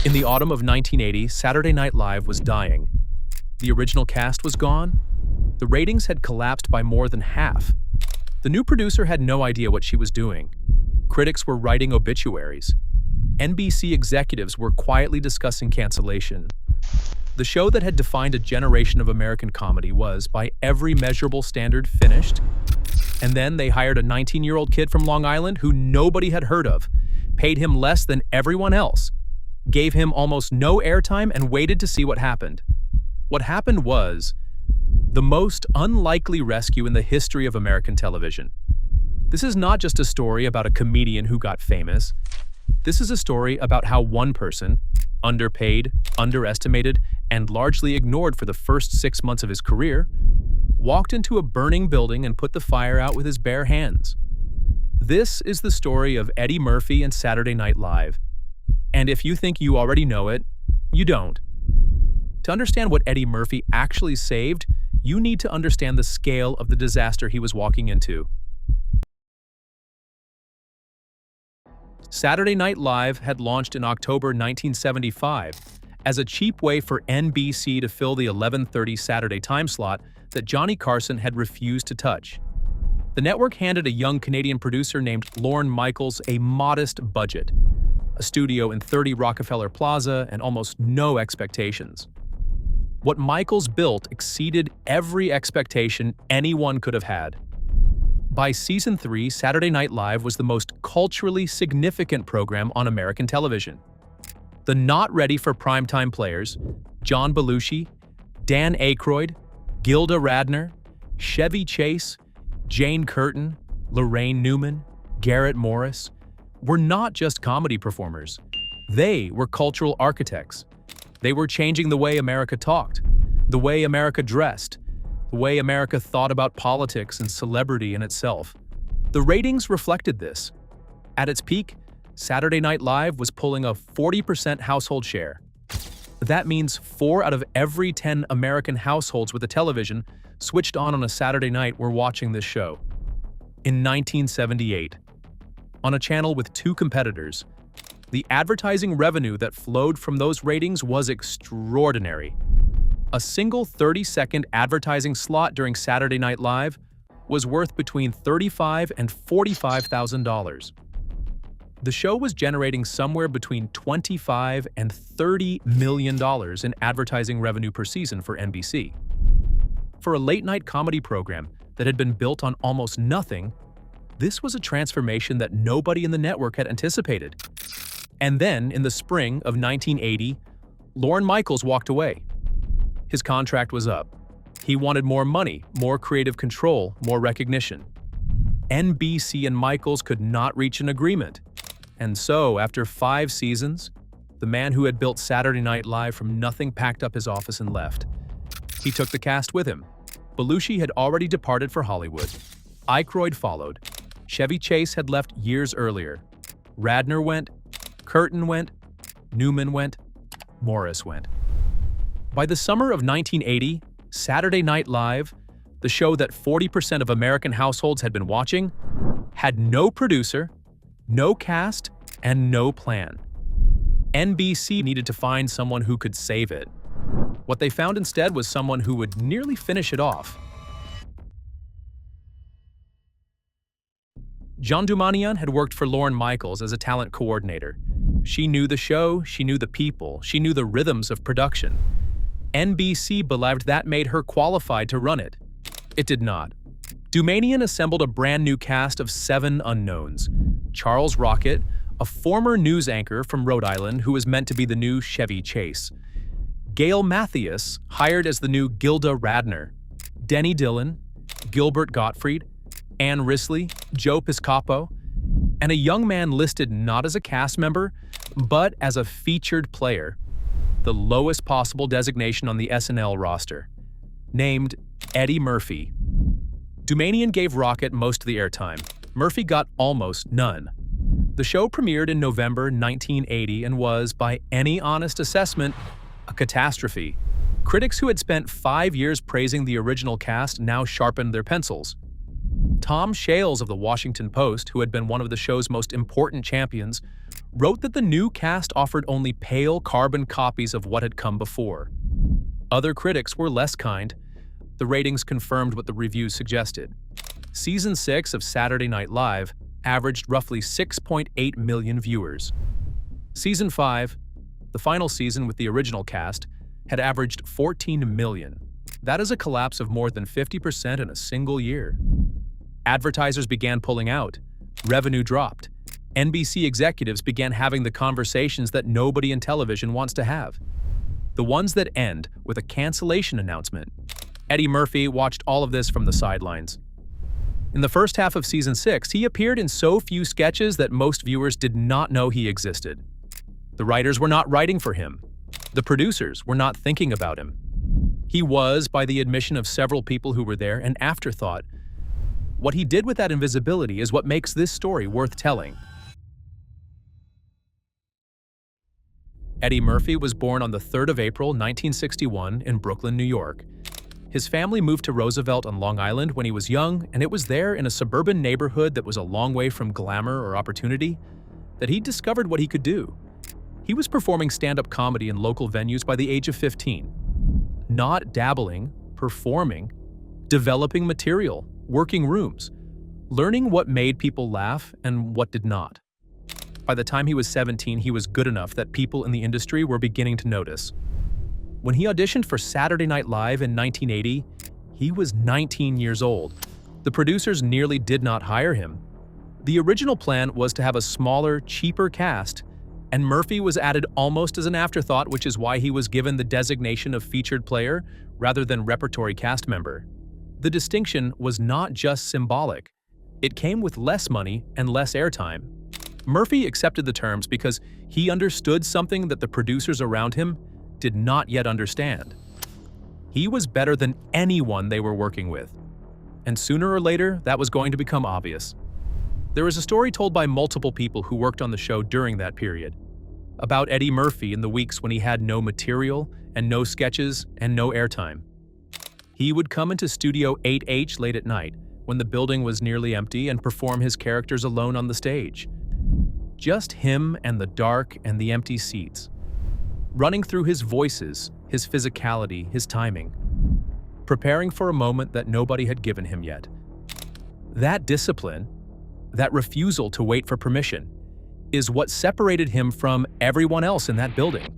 In the autumn of 1980, Saturday Night Live was dying. The original cast was gone. The ratings had collapsed by more than half. The new producer had no idea what she was doing. Critics were writing obituaries. NBC executives were quietly discussing cancellation. The show that had defined a generation of American comedy was, by every measurable standard, finished. And then they hired a 19-year-old kid from Long Island who nobody had heard of, paid him less than everyone else, gave him almost no airtime, and waited to see what happened. What happened was the most unlikely rescue in the history of American television. This is not just a story about a comedian who got famous. This is a story about how one person, underpaid, underestimated, and largely ignored for the first 6 months of his career, walked into a burning building and put the fire out with his bare hands. This is the story of Eddie Murphy and Saturday Night Live. And if you think you already know it, you don't. To understand what Eddie Murphy actually saved, you need to understand the scale of the disaster he was walking into. Saturday Night Live had launched in October 1975 as a cheap way for NBC to fill the 11:30 Saturday time slot that Johnny Carson had refused to touch. The network handed a young Canadian producer named Lorne Michaels a modest budget, a studio in 30 Rockefeller Plaza, and almost no expectations. What Michaels built exceeded every expectation anyone could have had. By season 3, Saturday Night Live was the most culturally significant program on American television. The not ready for primetime players, John Belushi, Dan Aykroyd, Gilda Radner, Chevy Chase, Jane Curtin, Lorraine Newman, Garrett Morris, were not just comedy performers. They were cultural architects. They were changing the way America talked, the way America dressed, the way America thought about politics and celebrity in itself. The ratings reflected this. At its peak, Saturday Night Live was pulling a 40% household share. That means 4 out of every 10 American households with a television switched on a Saturday night were watching this show. In 1978, on a channel with 2 competitors, the advertising revenue that flowed from those ratings was extraordinary. A single 30-second advertising slot during Saturday Night Live was worth between $35,000 and $45,000. The show was generating somewhere between $25 and $30 million in advertising revenue per season for NBC. For a late-night comedy program that had been built on almost nothing, this was a transformation that nobody in the network had anticipated. And then, in the spring of 1980, Lorne Michaels walked away. His contract was up. He wanted more money, more creative control, more recognition. NBC and Michaels could not reach an agreement. And so, after 5 seasons, the man who had built Saturday Night Live from nothing packed up his office and left. He took the cast with him. Belushi had already departed for Hollywood. Aykroyd followed. Chevy Chase had left years earlier. Radner went. Curtin went. Newman went. Morris went. By the summer of 1980, Saturday Night Live, the show that 40% of American households had been watching, had no producer, no cast, and no plan. NBC needed to find someone who could save it. What they found instead was someone who would nearly finish it off. Jean Doumanian had worked for Lorne Michaels as a talent coordinator. She knew the show, she knew the people, she knew the rhythms of production. NBC believed that made her qualified to run it. It did not. Doumanian assembled a brand new cast of 7 unknowns. Charles Rocket, a former news anchor from Rhode Island who was meant to be the new Chevy Chase. Gail Mathias, hired as the new Gilda Radner. Denny Dillon, Gilbert Gottfried, Ann Risley, Joe Piscopo, and a young man listed not as a cast member, but as a featured player, the lowest possible designation on the SNL roster, named Eddie Murphy. Doumanian gave Rocket most of the airtime. Murphy got almost none. The show premiered in November 1980 and was, by any honest assessment, a catastrophe. Critics who had spent 5 years praising the original cast now sharpened their pencils. Tom Shales of the Washington Post, who had been one of the show's most important champions, wrote that the new cast offered only pale carbon copies of what had come before. Other critics were less kind. The ratings confirmed what the reviews suggested. Season 6 of Saturday Night Live averaged roughly 6.8 million viewers. Season 5, the final season with the original cast, had averaged 14 million. That is a collapse of more than 50% in a single year. Advertisers began pulling out. Revenue dropped. NBC executives began having the conversations that nobody in television wants to have. The ones that end with a cancellation announcement. Eddie Murphy watched all of this from the sidelines. In the first half of Season 6, he appeared in so few sketches that most viewers did not know he existed. The writers were not writing for him. The producers were not thinking about him. He was, by the admission of several people who were there, an afterthought. What he did with that invisibility is what makes this story worth telling. Eddie Murphy was born on the 3rd of April, 1961, in Brooklyn, New York. His family moved to Roosevelt on Long Island when he was young, and it was there in a suburban neighborhood that was a long way from glamour or opportunity that he discovered what he could do. He was performing stand-up comedy in local venues by the age of 15. Not dabbling, performing, developing material, working rooms, learning what made people laugh and what did not. By the time he was 17, he was good enough that people in the industry were beginning to notice. When he auditioned for Saturday Night Live in 1980, he was 19 years old. The producers nearly did not hire him. The original plan was to have a smaller, cheaper cast, and Murphy was added almost as an afterthought, which is why he was given the designation of featured player rather than repertory cast member. The distinction was not just symbolic. It came with less money and less airtime. Murphy accepted the terms because he understood something that the producers around him did not yet understand. He was better than anyone they were working with. And sooner or later, that was going to become obvious. There is a story told by multiple people who worked on the show during that period about Eddie Murphy in the weeks when he had no material and no sketches and no airtime. He would come into Studio 8H late at night when the building was nearly empty and perform his characters alone on the stage. Just him and the dark and the empty seats. Running through his voices, his physicality, his timing. Preparing for a moment that nobody had given him yet. That discipline, that refusal to wait for permission, is what separated him from everyone else in that building.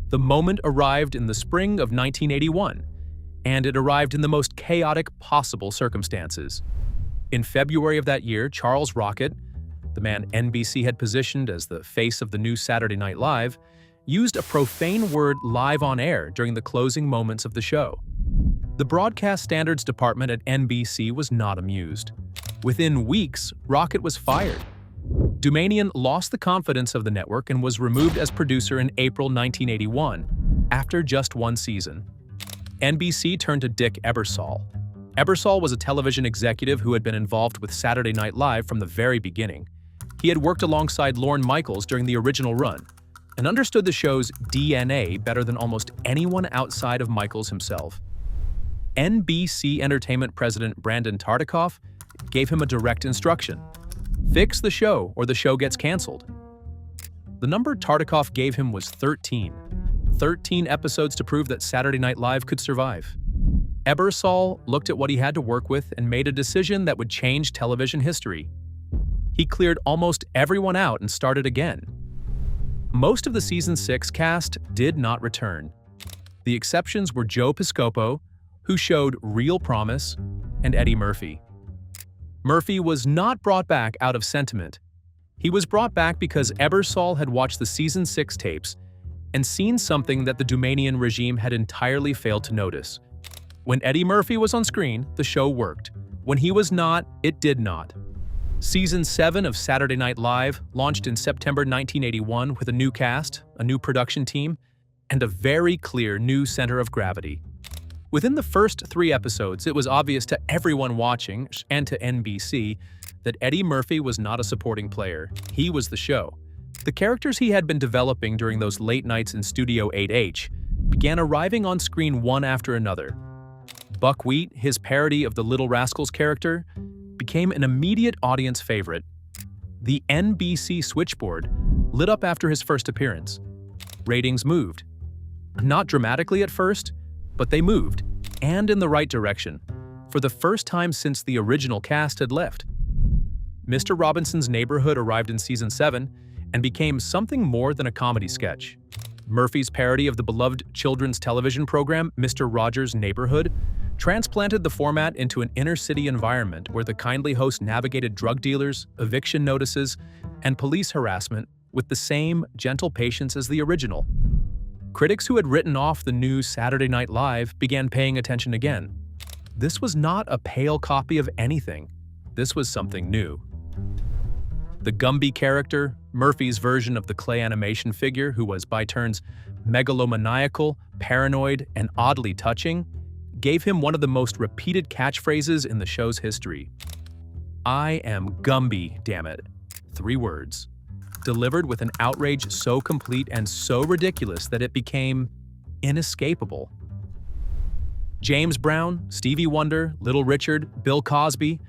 The moment arrived in the spring of 1981, and it arrived in the most chaotic possible circumstances. In February of that year, Charles Rocket, the man NBC had positioned as the face of the new Saturday Night Live, used a profane word live on air during the closing moments of the show. The Broadcast Standards Department at NBC was not amused. Within weeks, Rocket was fired. Doumanian lost the confidence of the network and was removed as producer in April 1981, after just one season. NBC turned to Dick Ebersol. Ebersol was a television executive who had been involved with Saturday Night Live from the very beginning. He had worked alongside Lorne Michaels during the original run and understood the show's DNA better than almost anyone outside of Michaels himself. NBC Entertainment President Brandon Tartikoff gave him a direct instruction: fix the show or the show gets canceled. The number Tartikoff gave him was 13. 13 episodes to prove that Saturday Night Live could survive. Ebersol looked at what he had to work with and made a decision that would change television history. He cleared almost everyone out and started again. Most of the Season 6 cast did not return. The exceptions were Joe Piscopo, who showed real promise, and Eddie Murphy. Murphy was not brought back out of sentiment. He was brought back because Ebersol had watched the Season 6 tapes and seen something that the Doumanian regime had entirely failed to notice. When Eddie Murphy was on screen, the show worked. When he was not, it did not. Season 7 of Saturday Night Live launched in September 1981 with a new cast, a new production team, and a very clear new center of gravity. Within the first 3 episodes, it was obvious to everyone watching, and to NBC, that Eddie Murphy was not a supporting player. He was the show. The characters he had been developing during those late nights in Studio 8H began arriving on screen one after another. Buckwheat, his parody of the Little Rascals character, became an immediate audience favorite. The NBC switchboard lit up after his first appearance. Ratings moved. Not dramatically at first, but they moved, and in the right direction, for the first time since the original cast had left. Mr. Robinson's Neighborhood arrived in season 7 and became something more than a comedy sketch. Murphy's parody of the beloved children's television program Mr. Rogers' Neighborhood transplanted the format into an inner-city environment where the kindly host navigated drug dealers, eviction notices, and police harassment with the same gentle patience as the original. Critics who had written off the new Saturday Night Live began paying attention again. This was not a pale copy of anything. This was something new. The Gumby character, Murphy's version of the clay animation figure who was by turns megalomaniacal, paranoid, and oddly touching, gave him one of the most repeated catchphrases in the show's history. "I am Gumby, damn it." 3 words. Delivered with an outrage so complete and so ridiculous that it became inescapable. James Brown, Stevie Wonder, Little Richard, Bill Cosby,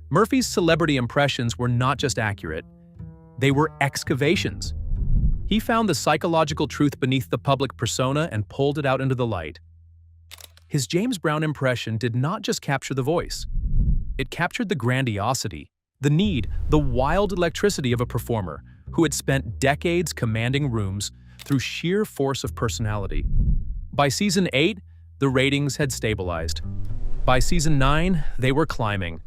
Murphy's celebrity impressions were not just accurate, they were excavations. He found the psychological truth beneath the public persona and pulled it out into the light. His James Brown impression did not just capture the voice. It captured the grandiosity, the need, the wild electricity of a performer who had spent decades commanding rooms through sheer force of personality. By season 8, the ratings had stabilized. By season 9, they were climbing.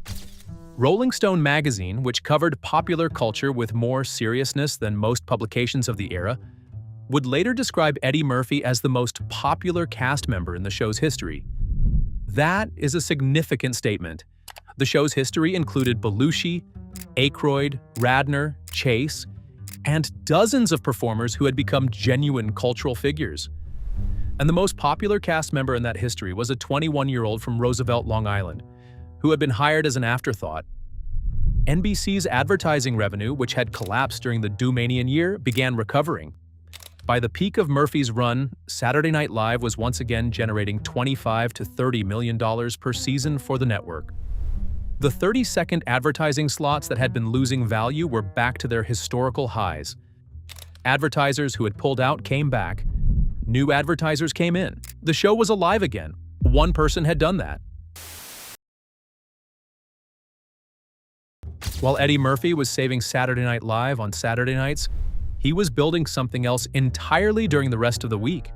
Rolling Stone magazine, which covered popular culture with more seriousness than most publications of the era, would later describe Eddie Murphy as the most popular cast member in the show's history. That is a significant statement. The show's history included Belushi, Aykroyd, Radner, Chase, and dozens of performers who had become genuine cultural figures. And the most popular cast member in that history was a 21-year-old from Roosevelt, Long Island, who had been hired as an afterthought. NBC's advertising revenue, which had collapsed during the Doomanian year, began recovering. By the peak of Murphy's run, Saturday Night Live was once again generating $25 to $30 million per season for the network. The 30-second advertising slots that had been losing value were back to their historical highs. Advertisers who had pulled out came back. New advertisers came in. The show was alive again. One person had done that. While Eddie Murphy was saving Saturday Night Live on Saturday nights, he was building something else entirely during the rest of the week.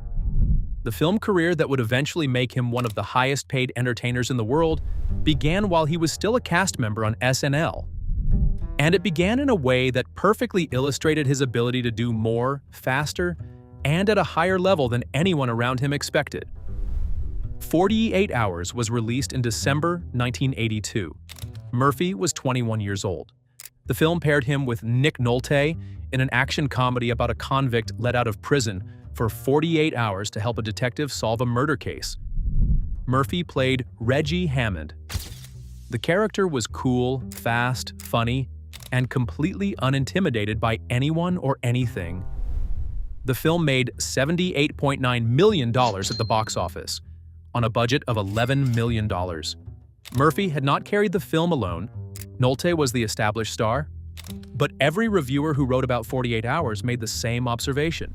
The film career that would eventually make him one of the highest-paid entertainers in the world began while he was still a cast member on SNL. And it began in a way that perfectly illustrated his ability to do more, faster, and at a higher level than anyone around him expected. 48 Hours was released in December 1982. Murphy was 21 years old. The film paired him with Nick Nolte in an action comedy about a convict let out of prison for 48 hours to help a detective solve a murder case. Murphy played Reggie Hammond. The character was cool, fast, funny, and completely unintimidated by anyone or anything. The film made $78.9 million at the box office, on a budget of $11 million. Murphy had not carried the film alone. Nolte was the established star. But every reviewer who wrote about 48 Hours made the same observation.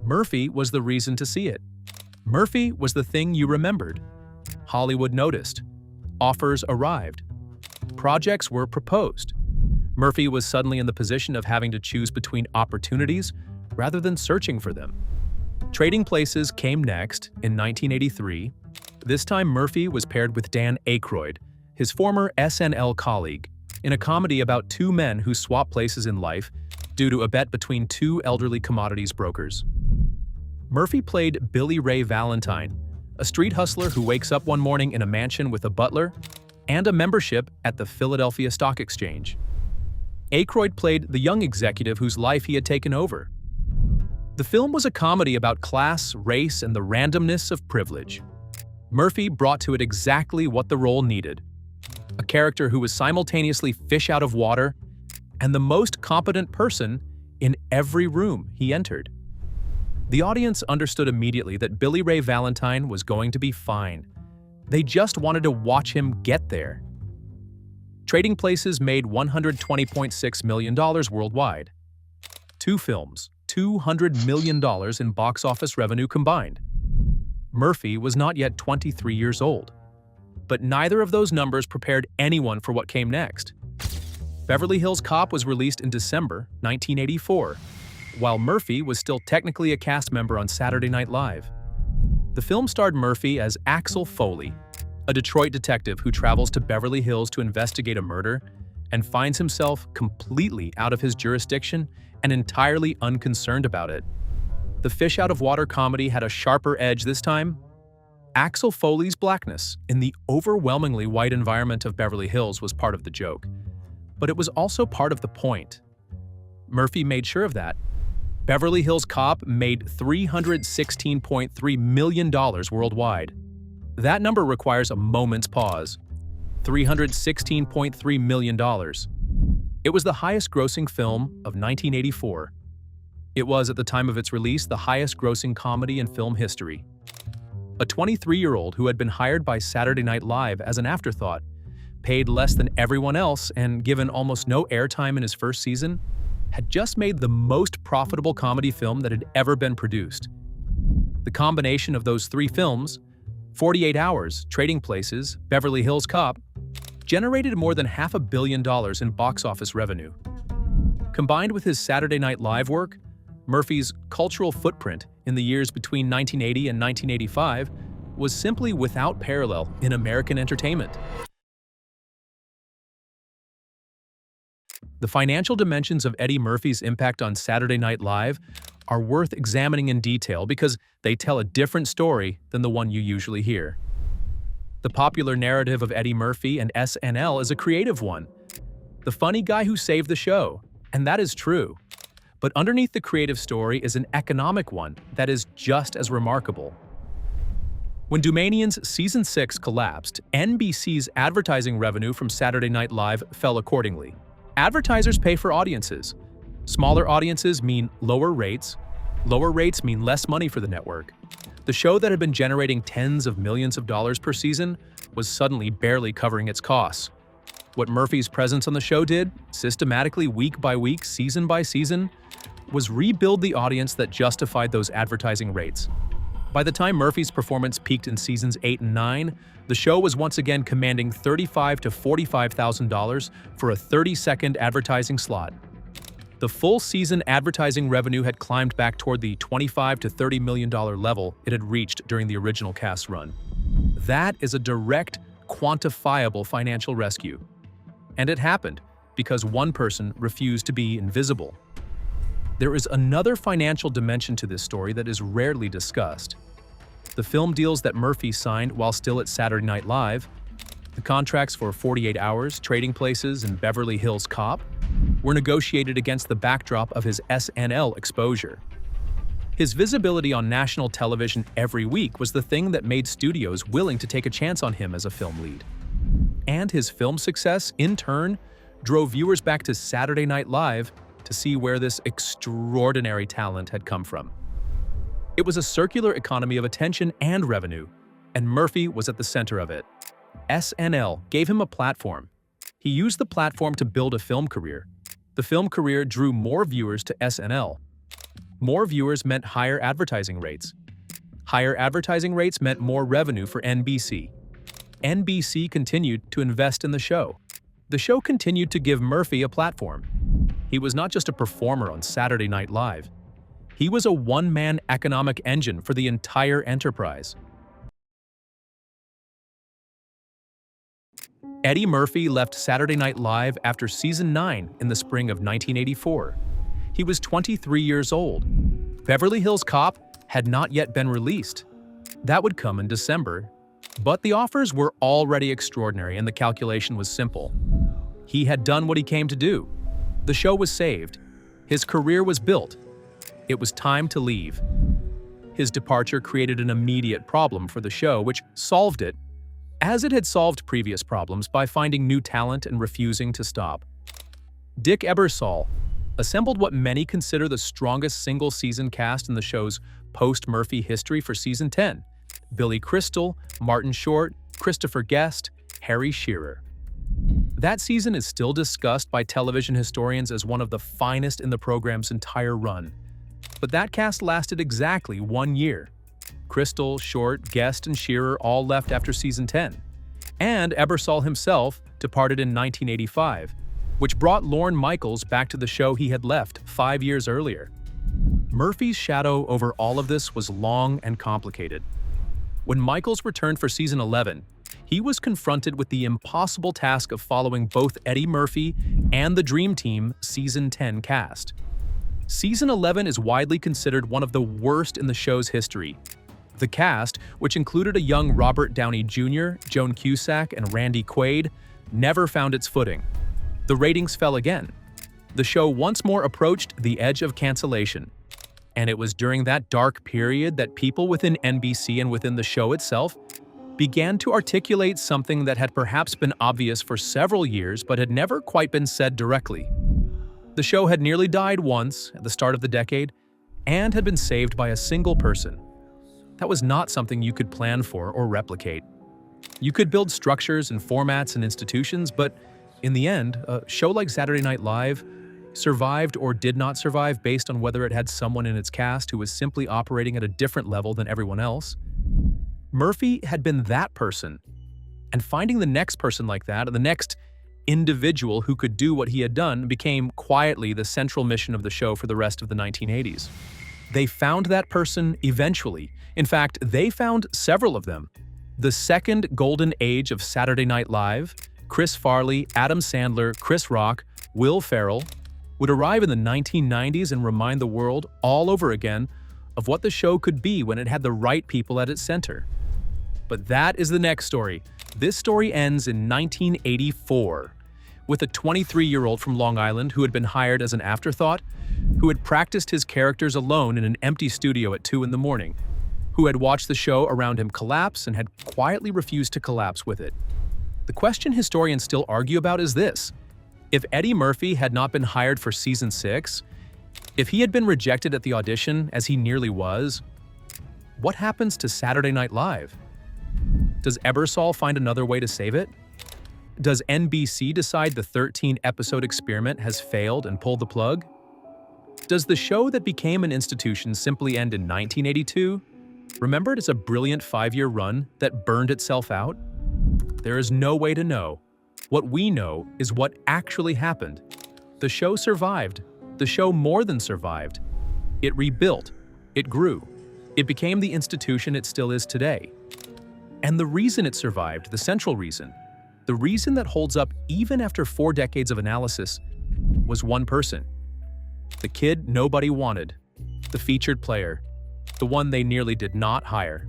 Murphy was the reason to see it. Murphy was the thing you remembered. Hollywood noticed. Offers arrived. Projects were proposed. Murphy was suddenly in the position of having to choose between opportunities rather than searching for them. Trading Places came next in 1983. This time Murphy was paired with Dan Aykroyd, his former SNL colleague, in a comedy about 2 men who swap places in life due to a bet between 2 elderly commodities brokers. Murphy played Billy Ray Valentine, a street hustler who wakes up one morning in a mansion with a butler and a membership at the Philadelphia Stock Exchange. Aykroyd played the young executive whose life he had taken over. The film was a comedy about class, race, and the randomness of privilege. Murphy brought to it exactly what the role needed. A character who was simultaneously fish out of water and the most competent person in every room he entered. The audience understood immediately that Billy Ray Valentine was going to be fine. They just wanted to watch him get there. Trading Places made $120.6 million worldwide. Two films, $200 million in box office revenue combined. Murphy was not yet 23 years old. But neither of those numbers prepared anyone for what came next. Beverly Hills Cop was released in December 1984, while Murphy was still technically a cast member on Saturday Night Live. The film starred Murphy as Axel Foley, a Detroit detective who travels to Beverly Hills to investigate a murder and finds himself completely out of his jurisdiction and entirely unconcerned about it. The fish-out-of-water comedy had a sharper edge this time. Axel Foley's blackness in the overwhelmingly white environment of Beverly Hills was part of the joke, but it was also part of the point. Murphy made sure of that. Beverly Hills Cop made $316.3 million worldwide. That number requires a moment's pause. $316.3 million. It was the highest-grossing film of 1984. It was, at the time of its release, the highest-grossing comedy in film history. A 23-year-old who had been hired by Saturday Night Live as an afterthought, paid less than everyone else, and given almost no airtime in his first season, had just made the most profitable comedy film that had ever been produced. The combination of those three films, 48 Hours, Trading Places, Beverly Hills Cop, generated more than $500 million in box office revenue. Combined with his Saturday Night Live work, Murphy's cultural footprint in the years between 1980 and 1985 was simply without parallel in American entertainment. The financial dimensions of Eddie Murphy's impact on Saturday Night Live are worth examining in detail because they tell a different story than the one you usually hear. The popular narrative of Eddie Murphy and SNL is a creative one. The funny guy who saved the show, and that is true. But underneath the creative story is an economic one that is just as remarkable. When Dumanian's Season 6 collapsed, NBC's advertising revenue from Saturday Night Live fell accordingly. Advertisers pay for audiences. Smaller audiences mean lower rates. Lower rates mean less money for the network. The show that had been generating tens of millions of dollars per season was suddenly barely covering its costs. What Murphy's presence on the show did, systematically week by week, season by season, was rebuild the audience that justified those advertising rates. By the time Murphy's performance peaked in seasons 8 and 9, the show was once again commanding $35,000 to $45,000 for a 30-second advertising slot. The full season advertising revenue had climbed back toward the $25 to $30 million level it had reached during the original cast run. That is a direct, quantifiable financial rescue. And it happened because one person refused to be invisible. There is another financial dimension to this story that is rarely discussed. The film deals that Murphy signed while still at Saturday Night Live, the contracts for 48 Hours, Trading Places, and Beverly Hills Cop, were negotiated against the backdrop of his SNL exposure. His visibility on national television every week was the thing that made studios willing to take a chance on him as a film lead. And his film success, in turn, drove viewers back to Saturday Night Live to see where this extraordinary talent had come from. It was a circular economy of attention and revenue, and Murphy was at the center of it. SNL gave him a platform. He used the platform to build a film career. The film career drew more viewers to SNL. More viewers meant higher advertising rates. Higher advertising rates meant more revenue for NBC. NBC continued to invest in the show. The show continued to give Murphy a platform. He was not just a performer on Saturday Night Live. He was a one-man economic engine for the entire enterprise. Eddie Murphy left Saturday Night Live after Season 9 in the spring of 1984. He was 23 years old. Beverly Hills Cop had not yet been released. That would come in December. But the offers were already extraordinary, and the calculation was simple. He had done what he came to do. The show was saved. His career was built. It was time to leave. His departure created an immediate problem for the show, which solved it, as it had solved previous problems by finding new talent and refusing to stop. Dick Ebersol assembled what many consider the strongest single-season cast in the show's post-Murphy history for Season 10. Billy Crystal, Martin Short, Christopher Guest, Harry Shearer. That season is still discussed by television historians as one of the finest in the program's entire run. But that cast lasted exactly 1 year. Crystal, Short, Guest, and Shearer all left after season 10. And Ebersol himself departed in 1985, which brought Lorne Michaels back to the show he had left 5 years earlier. Murphy's shadow over all of this was long and complicated. When Michaels returned for season 11, he was confronted with the impossible task of following both Eddie Murphy and the Dream Team season 10 cast. Season 11 is widely considered one of the worst in the show's history. The cast, which included a young Robert Downey Jr., Joan Cusack, and Randy Quaid, never found its footing. The ratings fell again. The show once more approached the edge of cancellation. And it was during that dark period that people within NBC and within the show itself began to articulate something that had perhaps been obvious for several years but had never quite been said directly. The show had nearly died once at the start of the decade and had been saved by a single person. That was not something you could plan for or replicate. You could build structures and formats and institutions, but in the end, a show like Saturday Night Live survived or did not survive based on whether it had someone in its cast who was simply operating at a different level than everyone else. Murphy had been that person, and finding the next person like that, the next individual who could do what he had done, became quietly the central mission of the show for the rest of the 1980s. They found that person eventually. In fact, they found several of them. The second golden age of Saturday Night Live, Chris Farley, Adam Sandler, Chris Rock, Will Ferrell, would arrive in the 1990s and remind the world all over again of what the show could be when it had the right people at its center. But that is the next story. This story ends in 1984, with a 23-year-old from Long Island who had been hired as an afterthought, who had practiced his characters alone in an empty studio at 2 in the morning, who had watched the show around him collapse and had quietly refused to collapse with it. The question historians still argue about is this: if Eddie Murphy had not been hired for season 6, if he had been rejected at the audition, as he nearly was, what happens to Saturday Night Live? Does Ebersol find another way to save it? Does NBC decide the 13-episode experiment has failed and pull the plug? Does the show that became an institution simply end in 1982, remembered as a brilliant 5-year run that burned itself out? There is no way to know. What we know is what actually happened. The show survived. The show more than survived. It rebuilt. It grew. It became the institution it still is today. And the reason it survived, the central reason, the reason that holds up even after 4 decades of analysis, was one person. The kid nobody wanted. The featured player. The one they nearly did not hire.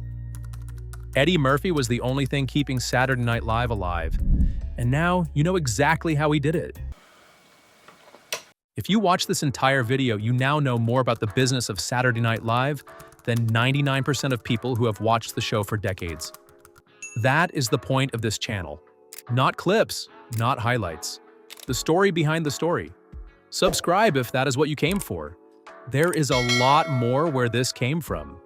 Eddie Murphy was the only thing keeping Saturday Night Live alive. And now you know exactly how he did it. If you watch this entire video, you now know more about the business of Saturday Night Live than 99% of people who have watched the show for decades. That is the point of this channel. Not clips, not highlights. The story behind the story. Subscribe if that is what you came for. There is a lot more where this came from.